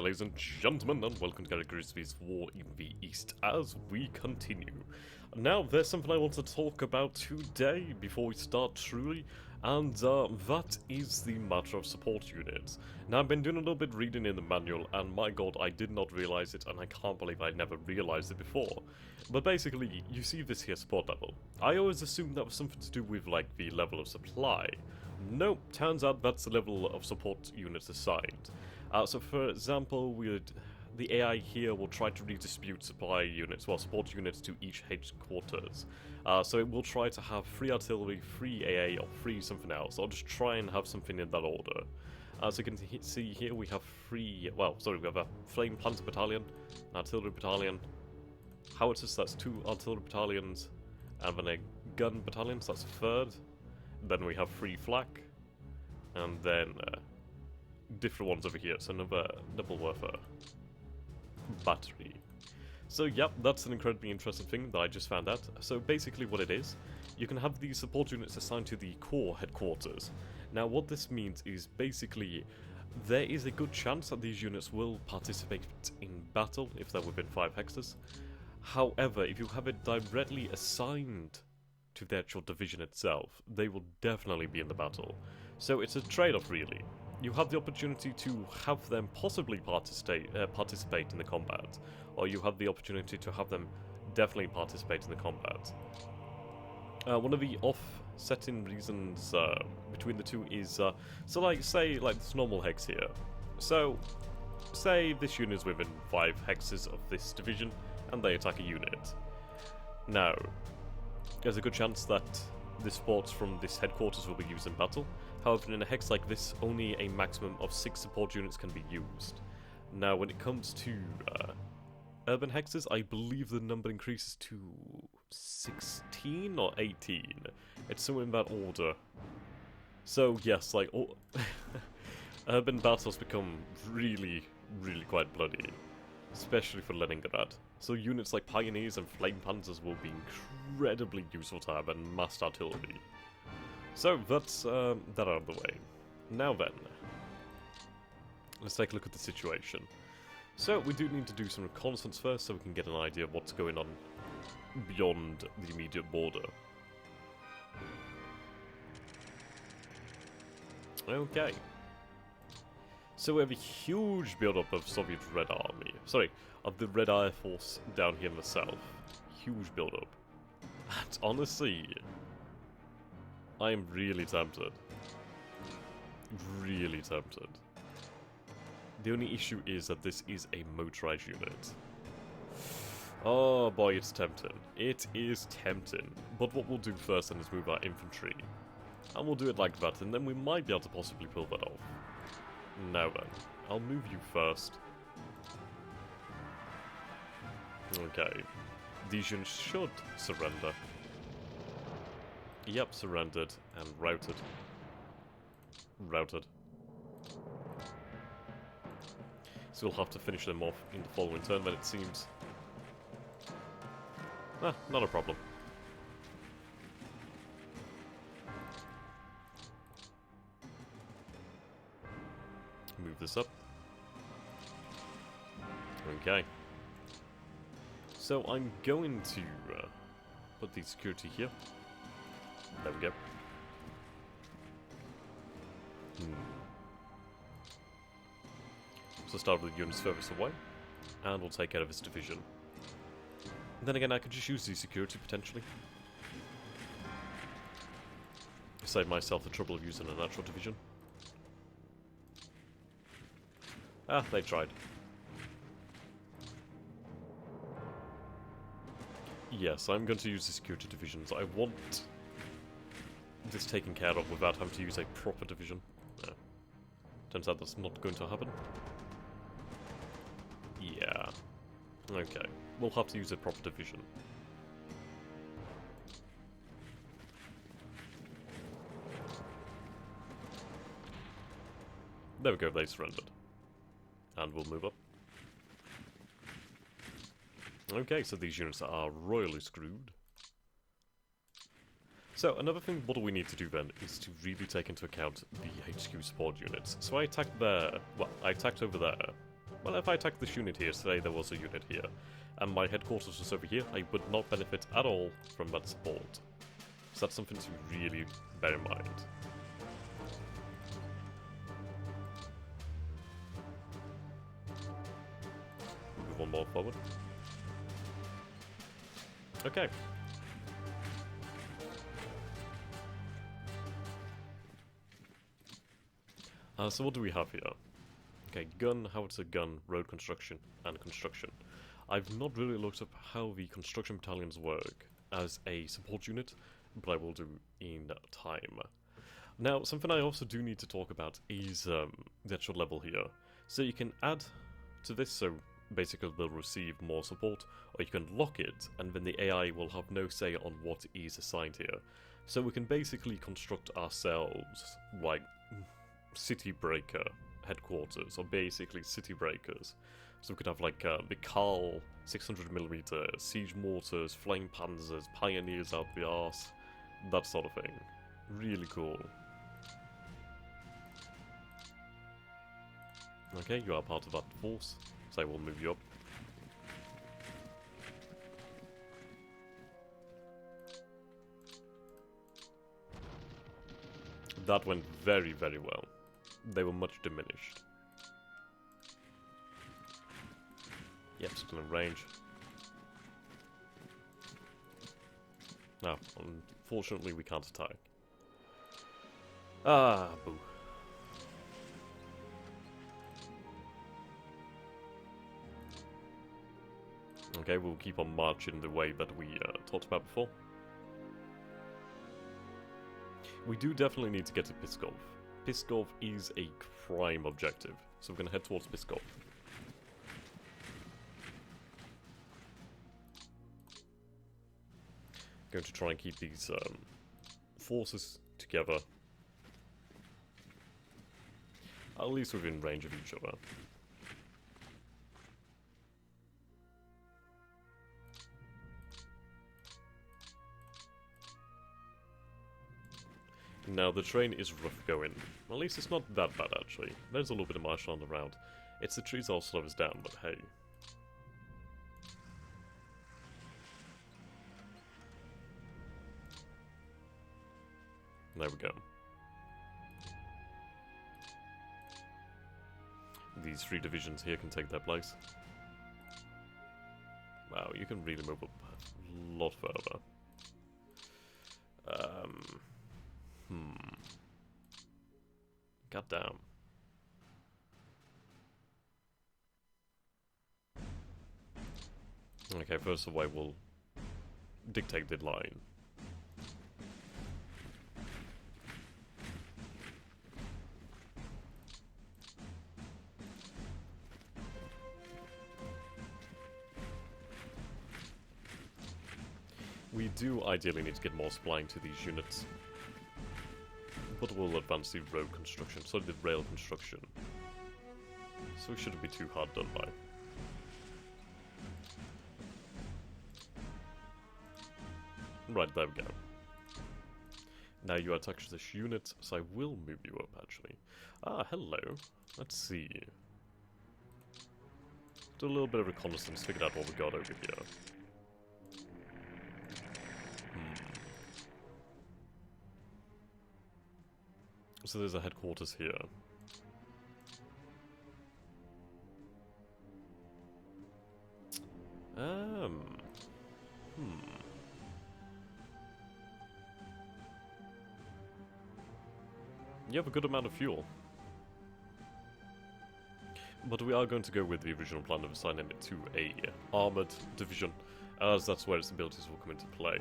ladies and gentlemen, and welcome to Grigsby's War in the East as we continue. Now, there's something I want to talk about today before we start truly, and that is the matter of support units. Now, I've been doing a little bit reading in the manual, and my god, I did not realize it, and I can't believe I never realized it before. But basically, you see this here support level. I always assumed that was something to do with, like, the level of supply. Nope, turns out that's the level of support units assigned. So for example, the AI here will try to redistribute support units to each headquarters. So it will try to have 3 artillery, 3 AA, or 3 something else. I'll just try and have something in that order. So you can see here we have we have a flame planter battalion, an artillery battalion, howitzers, that's 2 artillery battalions, and then a gun battalion, so that's a 3rd. Then we have 3 flak, and then different ones over here, so another double warfare battery. So yep, that's an incredibly interesting thing that I just found out. So basically what it is, you can have these support units assigned to the core headquarters. Now what this means is basically there is a good chance that these units will participate in battle if they're within 5 hexes. However, if you have it directly assigned to the actual division itself, they will definitely be in the battle. So it's a trade-off really. You have the opportunity to have them possibly participate in the combat, or you have the opportunity to have them definitely participate in the combat. One of the offsetting reasons between the two is, say this normal hex here. So, say this unit is within 5 hexes of this division, and they attack a unit. Now, there's a good chance that the supports from this headquarters will be used in battle. However, in a hex like this, only a maximum of 6 support units can be used. Now, when it comes to urban hexes, I believe the number increases to 16 or 18. It's somewhere in that order. So yes, like urban battles become really quite bloody, especially for Leningrad. So units like Pioneers and Flame Panzers will be incredibly useful to have, and massed artillery. So that's that out of the way. Now then, let's take a look at the situation. So we do need to do some reconnaissance first so we can get an idea of what's going on beyond the immediate border. Okay. So we have a huge build-up of Soviet Red Army. Sorry, of the Red Air Force down here in the south. Huge build-up. And honestly, I am really tempted. Really tempted. The only issue is that this is a motorized unit. Oh boy, it's tempting. It is tempting. But what we'll do first then is move our infantry. And we'll do it like that, and then we might be able to possibly pull that off. Now then, I'll move you first. Okay. These units should surrender. Yep, surrendered and routed. Routed. So we'll have to finish them off in the following turn then, it seems. Not a problem. Move this up. Okay. So I'm going to put the security here. There we go. So start with the units furthest away, and we'll take care of this division. And then again, I could just use the security potentially. Save myself the trouble of using a natural division. Ah, they tried. Yes, I'm going to use the security divisions. I want this taken care of without having to use a proper division. Turns out that's not going to happen. Yeah. Okay. We'll have to use a proper division. There we go, they surrendered. And we'll move up. Okay, so these units are royally screwed. So, another thing, what do we need to do then, is to really take into account the HQ support units. So I attacked there, well, I attacked over there, Well, if I attack this unit here, say there was a unit here, and my headquarters was over here, I would not benefit at all from that support. So that's something to really bear in mind. Move one more forward. Okay. So what do we have here? Okay, gun, howitzer gun, road construction, and construction. I've not really looked up how the construction battalions work as a support unit, but I will do in time. Now, something I also do need to talk about is the actual level here. So you can add to this, so basically they'll receive more support, or you can lock it, and then the AI will have no say on what is assigned here. So we can basically construct ourselves, like, city breaker headquarters, or basically city breakers. So we could have like the Karl 600mm, siege mortars, flame panzers, pioneers out the arse, that sort of thing. Really cool. Okay, you are part of that force, so I will move you up. That went very, very well. They were much diminished. Yep, still in range. Now, unfortunately we can't attack. Ah, boo. Okay, we'll keep on marching the way that we talked about before. We do definitely need to get to Pskov. Pskov is a prime objective, so we're going to head towards Pskov. Going to try and keep these forces together, at least within range of each other. Now, the train is rough going. At least it's not that bad, actually. There's a little bit of marshland around. It's the trees that'll slow us down, but hey. There we go. These 3 divisions here can take their place. Wow, you can really move up a lot further. God damn. Okay, first away we'll dictate the line. We do ideally need to get more supplying to these units. But we'll advance the road construction, so the rail construction. So it shouldn't be too hard done by. Right, there we go. Now you attack this unit, so I will move you up, actually. Ah, hello. Let's see. Do a little bit of reconnaissance, figure out what we got over here. So there's a headquarters here. You have a good amount of fuel. But we are going to go with the original plan of assigning it to a armoured division, as that's where its abilities will come into play.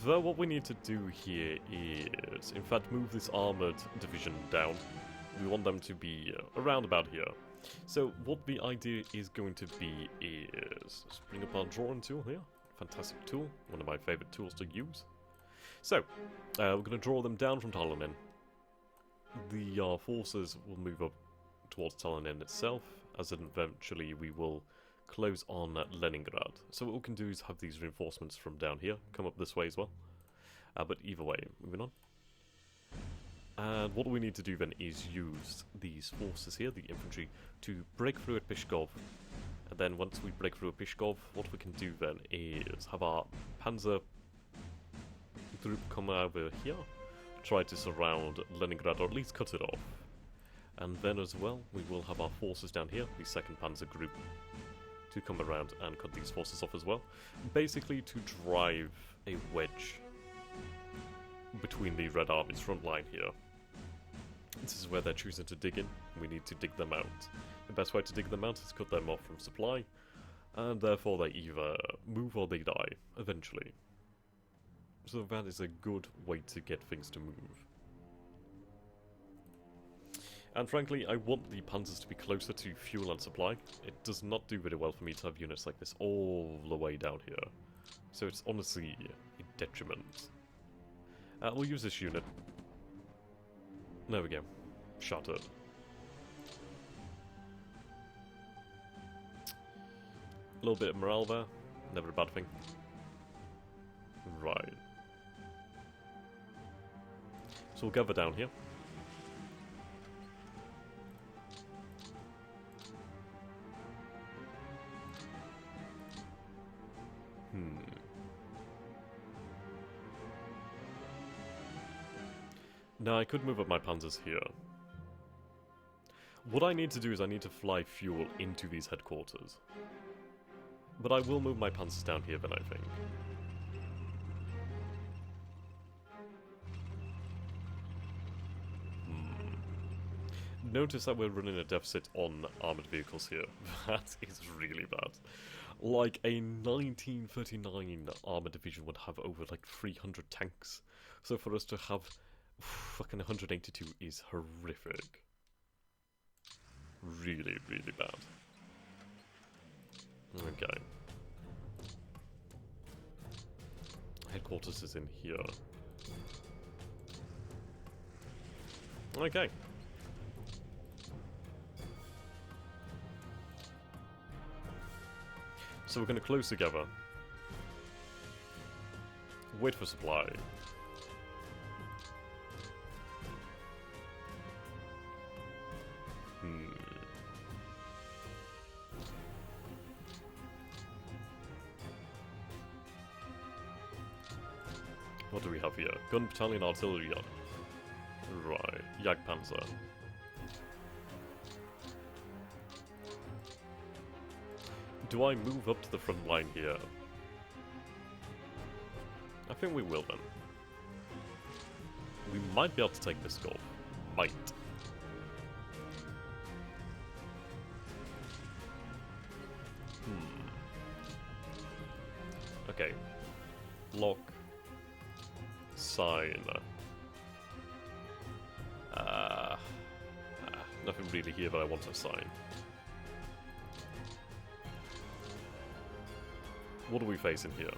Though what we need to do here is, in fact, move this armoured division down. We want them to be around about here. So what the idea is going to be is, let's bring up our drawing tool here. Fantastic tool, one of my favourite tools to use. So, we're going to draw them down from Tallinn. The forces will move up towards Tallinn itself, as eventually we will close on Leningrad. So what we can do is have these reinforcements from down here come up this way as well. But either way, moving on. And what we need to do then is use these forces here, the infantry, to break through at Pskov. And then once we break through at Pskov, what we can do then is have our panzer group come over here, try to surround Leningrad, or at least cut it off. And then as well, we will have our forces down here, the 2nd Panzer Group, to come around and cut these forces off as well. Basically to drive a wedge between the Red Army's front line here. This is where they're choosing to dig in. We need to dig them out. The best way to dig them out is cut them off from supply, and therefore they either move or they die, eventually. So that is a good way to get things to move. And frankly, I want the panzers to be closer to fuel and supply. It does not do very well for me to have units like this all the way down here. So it's honestly a detriment. We'll use this unit. There we go. Shot it. A little bit of morale there. Never a bad thing. Right. So we'll gather down here. Now I could move up my panzers here. What I need to do is I need to fly fuel into these headquarters. But I will move my panzers down here then, I think. Notice that we're running a deficit on armoured vehicles here. That is really bad. Like, a 1939 armoured division would have over, like, 300 tanks. So for us to have fucking 182 is horrific. Really, really bad. Okay. Headquarters is in here. Okay. So we're going to close together. Wait for supply. What do we have here? Gun Battalion Artillery. Right. Jagdpanzer. Do I move up to the front line here? I think we will then. We might be able to take Pskov. Might. Okay. Block. Sign. Nothing really here that I want to sign. What are we facing here?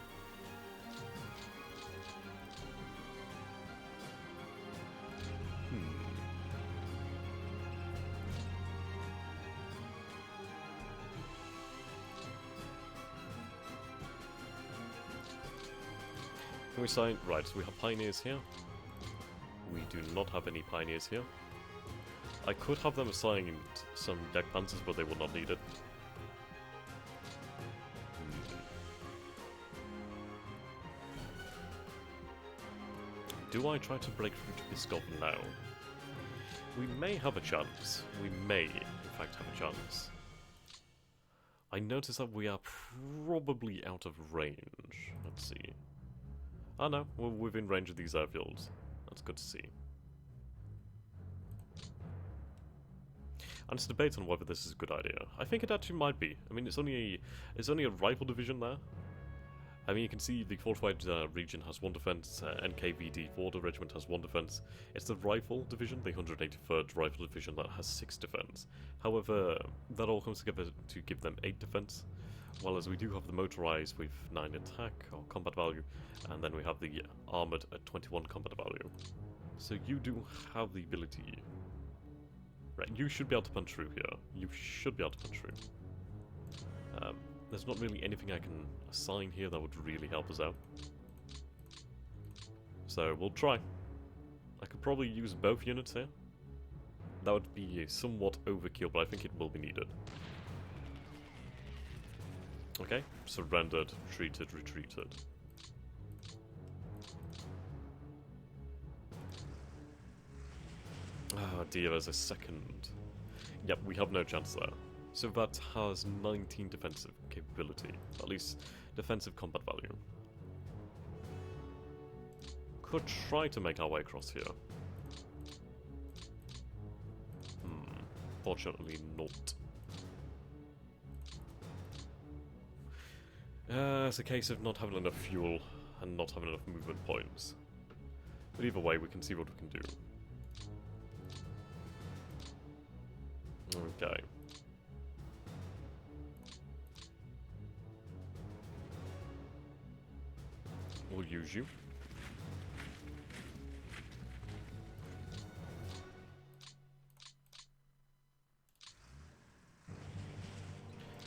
Can we sign? Right, so we have pioneers here. We do not have any pioneers here. I could have them assigned some deck panzers, but they will not need it. Do I try to break through to Pskov now? We may have a chance. We may, in fact, have a chance. I notice that we are probably out of range. Let's see. Oh no, we're within range of these airfields. That's good to see. And it's a debate on whether this is a good idea. I think it actually might be. I mean, it's only a rifle division there. I mean, you can see the fortified region has 1 defense, NKVD Border Regiment has 1 defense. It's the rifle division, the 183rd Rifle Division, that has 6 defense. However, that all comes together to give them 8 defense, while as we do have the motorized with 9 attack or combat value, and then we have the armored at 21 combat value. So you do have the ability. Right, you should be able to punch through here. You should be able to punch through. There's not really anything I can assign here that would really help us out. So we'll try. I could probably use both units here. That would be somewhat overkill, but I think it will be needed. Okay, surrendered, retreated, retreated. Ah, dear, there's a second. Yep, we have no chance there. So that has 19 defensive capability, at least defensive combat value. Could try to make our way across here. Fortunately not. It's a case of not having enough fuel and not having enough movement points. But either way, we can see what we can do. Okay. We'll use you.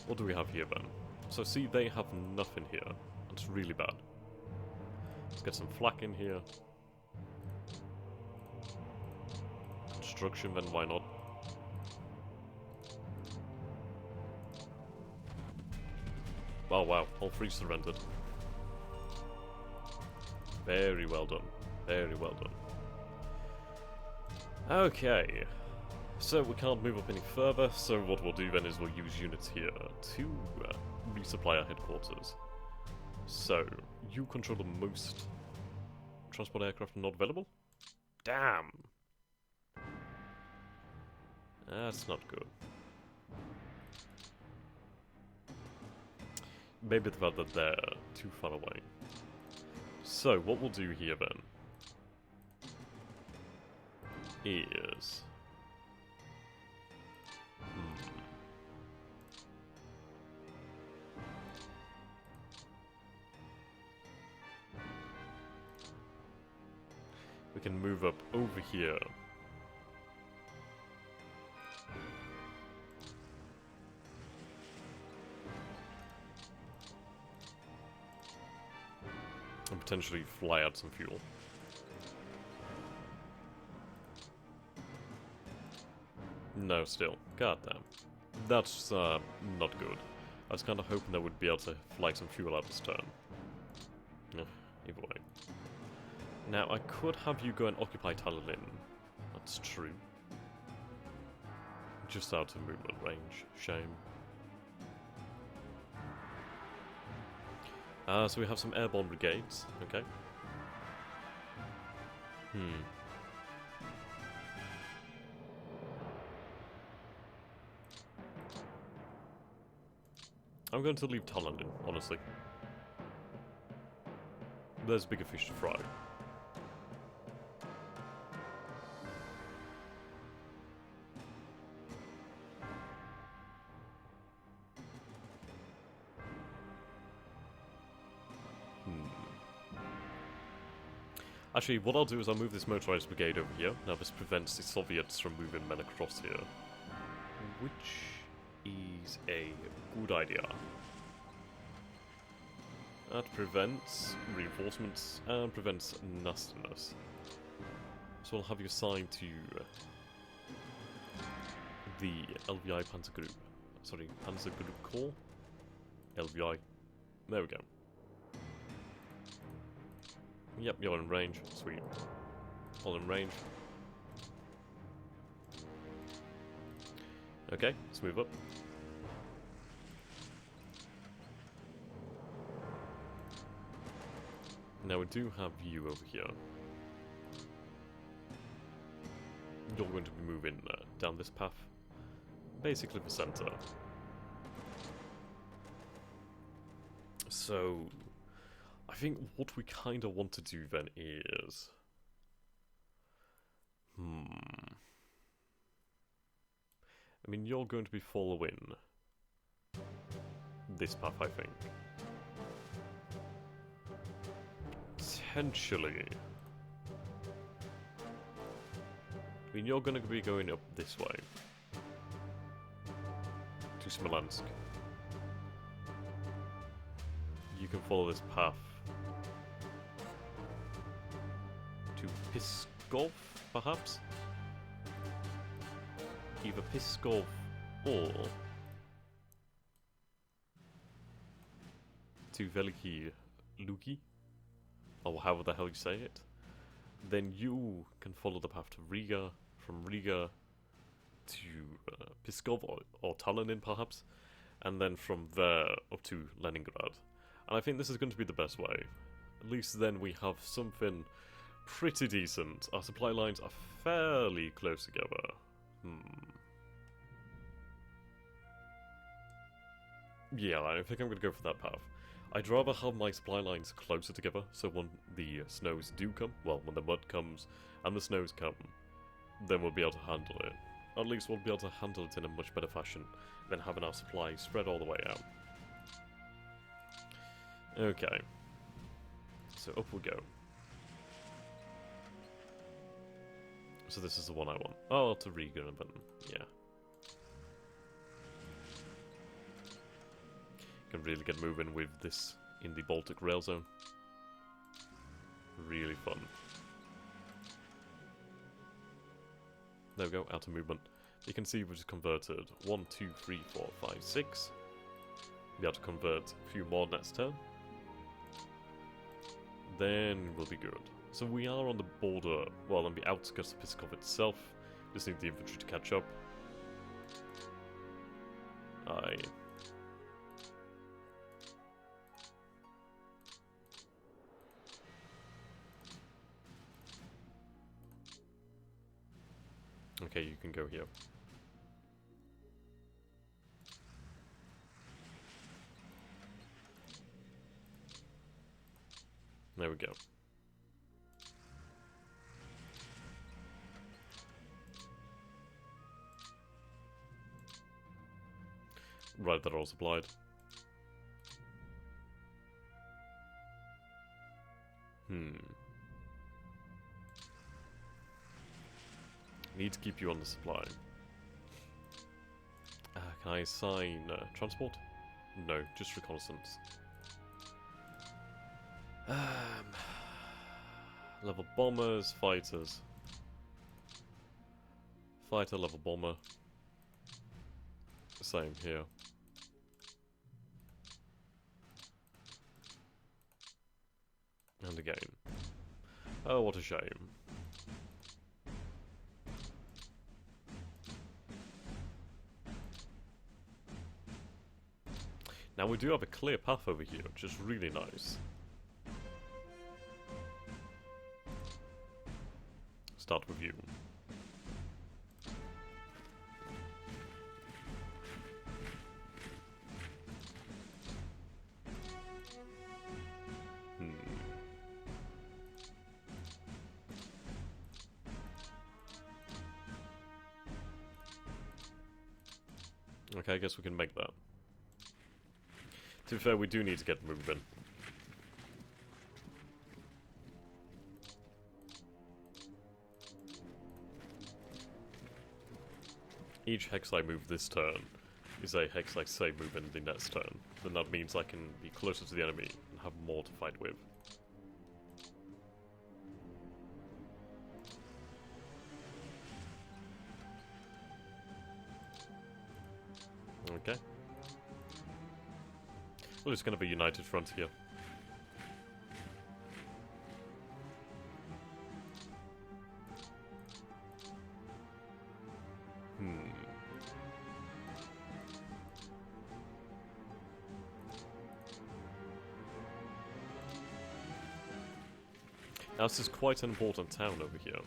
What do we have here then? So see, they have nothing here. That's really bad. Let's get some flak in here. Construction, then why not? Oh wow, all three surrendered. Very well done. Very well done. Okay. So we can't move up any further, so what we'll do then is we'll use units here to resupply our headquarters. So, you control the most transport aircraft not available? Damn! That's not good. Maybe it's that they're too far away. So, what we'll do here then is... we can move up over here. And potentially fly out some fuel. No, still. God damn. That's not good. I was kind of hoping that we'd be able to fly some fuel out this turn. Yeah, either way. Now, I could have you go and occupy Tallinn. That's true. Just out of movement range. Shame. So we have some airborne brigades. Okay. I'm going to leave Tallinn in, honestly. There's bigger fish to fry. Actually, what I'll do is I'll move this motorized brigade over here. Now this prevents the Soviets from moving men across here. Which is a good idea. That prevents reinforcements and prevents nastiness. So I'll have you assigned to the LVI Panzer Group. Sorry, Panzer Group Corps? LVI. There we go. Yep, you're in range. Sweet. All in range. Okay, let's move up. Now we do have you over here. You're going to be moving down this path. Basically the center. So... I think what we kind of want to do then is... I mean, you're going to be following this path, I think. Potentially. I mean, you're going to be going up this way. To Smolensk. You can follow this path to Pskov, perhaps? Either Pskov or to Veliki Luki, or however the hell you say it. Then you can follow the path to Riga, from Riga to Pskov or Tallinn perhaps, and then from there up to Leningrad. And I think this is going to be the best way. At least then we have something pretty decent. Our supply lines are fairly close together. Yeah, I think I'm going to go for that path. I'd rather have my supply lines closer together, so when the snows do come, well, when the mud comes and the snows come, then we'll be able to handle it. At least we'll be able to handle it in a much better fashion than having our supply spread all the way out. Okay. So up we go. So this is the one I want. Oh, to Riga, but yeah. Can really get moving with this in the Baltic rail zone. Really fun. There we go, out of movement. You can see we've just converted 1, 2, 3, 4, 5, 6. Be able to convert a few more next turn. Then we'll be good. So we are on the border, well, on the outskirts of Pskov itself. Just need the infantry to catch up. Okay, you can go here. There we go. Right, they're all supplied. Need to keep you on the supply. Can I assign transport? No, just reconnaissance. Level bombers, fighters. Fighter, level bomber. Same here. And again. Oh, what a shame. Now we do have a clear path over here, which is really nice. Start with you. Okay, I guess we can make that. To be fair, we do need to get moving. Each hex I move this turn is a hex I say move in the next turn. Then that means I can be closer to the enemy and have more to fight with. Okay. Well, it's going to be united front here. Now, this is quite an important town over here.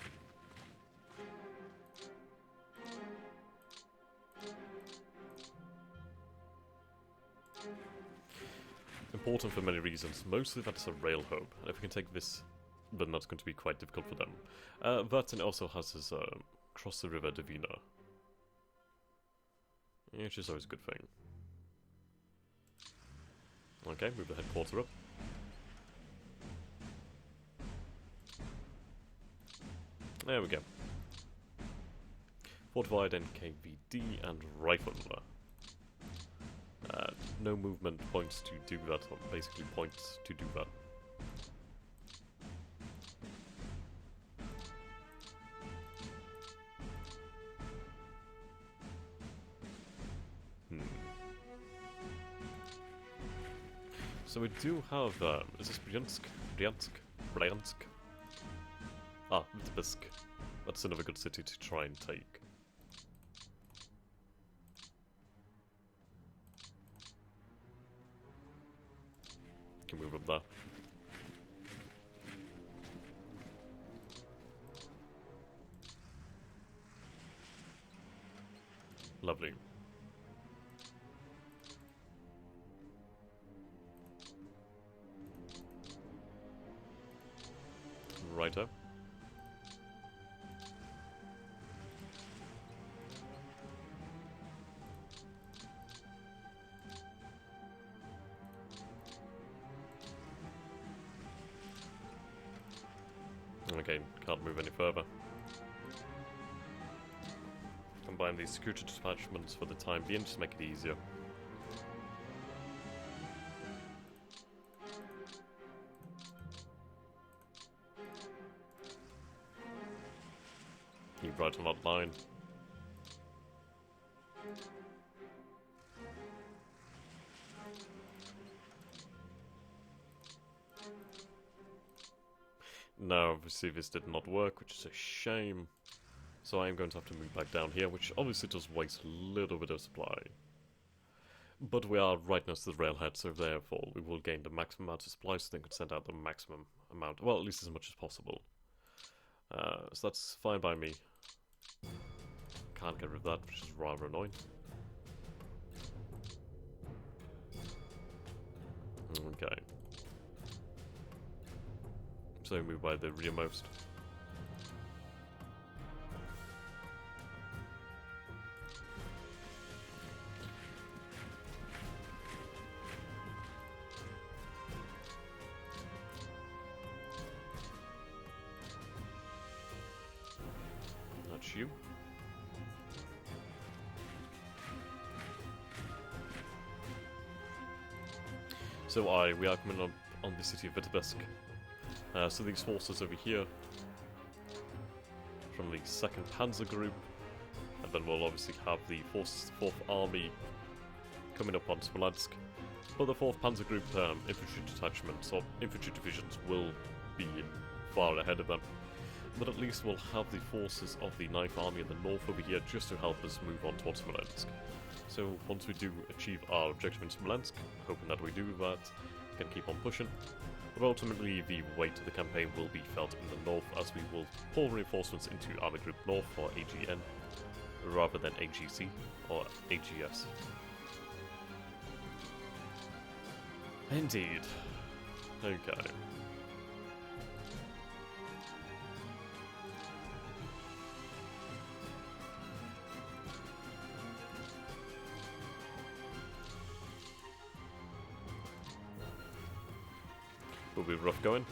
Important for many reasons, mostly that it's a rail hub, and if we can take this, then that's going to be quite difficult for them. Vatin also has his cross the river Divina, which is always a good thing. Okay, move the headquarter up. There we go. Fortified NKVD and rifle. No movement points to do that, or basically points to do that. So we do have, is this Bryansk? Bryansk? Ah, Pskov. That's another good city to try and take. Can move up there. Lovely. Righto. Okay, can't move any further. Combine these security detachments for the time being, just make it easier. Keep right on that line. Now, obviously this did not work, which is a shame. So I am going to have to move back down here, which obviously does waste a little bit of supply. But we are right next to the railhead, so therefore we will gain the maximum amount of supply, so they can send out the maximum amount, well, at least as much as possible. So that's fine by me. Can't get rid of that, which is rather annoying. Okay. So move by the rearmost. That's you. So we are coming up on the city of Vitebsk. So these forces over here from the 2nd Panzer Group, and then we'll obviously have the forces of the 4th Army coming up on Smolensk. But the 4th Panzer Group infantry detachments or infantry divisions will be far ahead of them. But at least we'll have the forces of the 9th Army in the north over here just to help us move on towards Smolensk. So once we do achieve our objective in Smolensk, hoping that we do that, we can keep on pushing. But ultimately the weight of the campaign will be felt in the north as we will pull reinforcements into Army Group North or AGN rather than AGC or AGS. Indeed. Okay. Will be rough going.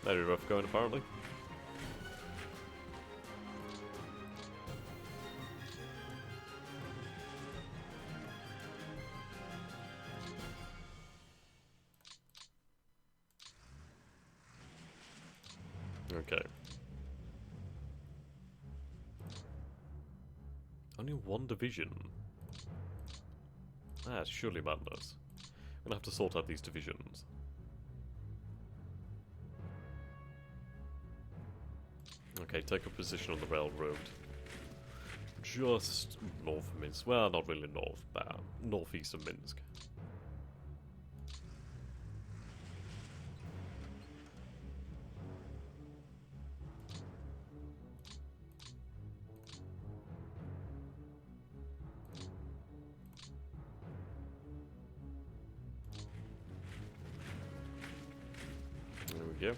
Very rough going, apparently. Okay. Only one division? That's surely madness. I'm gonna have to sort out these divisions. Okay, take a position on the railroad. Just north of Minsk. Well, not really north, but northeast of Minsk. There we go.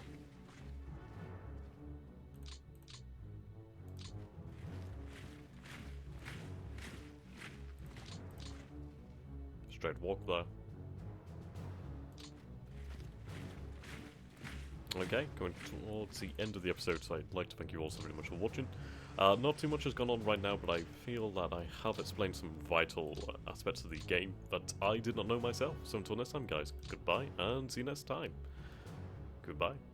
Straight walk there. Okay, going towards the end of the episode, so I'd like to thank you all so very much for watching. Not too much has gone on right now, but I feel that I have explained some vital aspects of the game that I did not know myself. So until next time, guys, goodbye, and see you next time. Goodbye.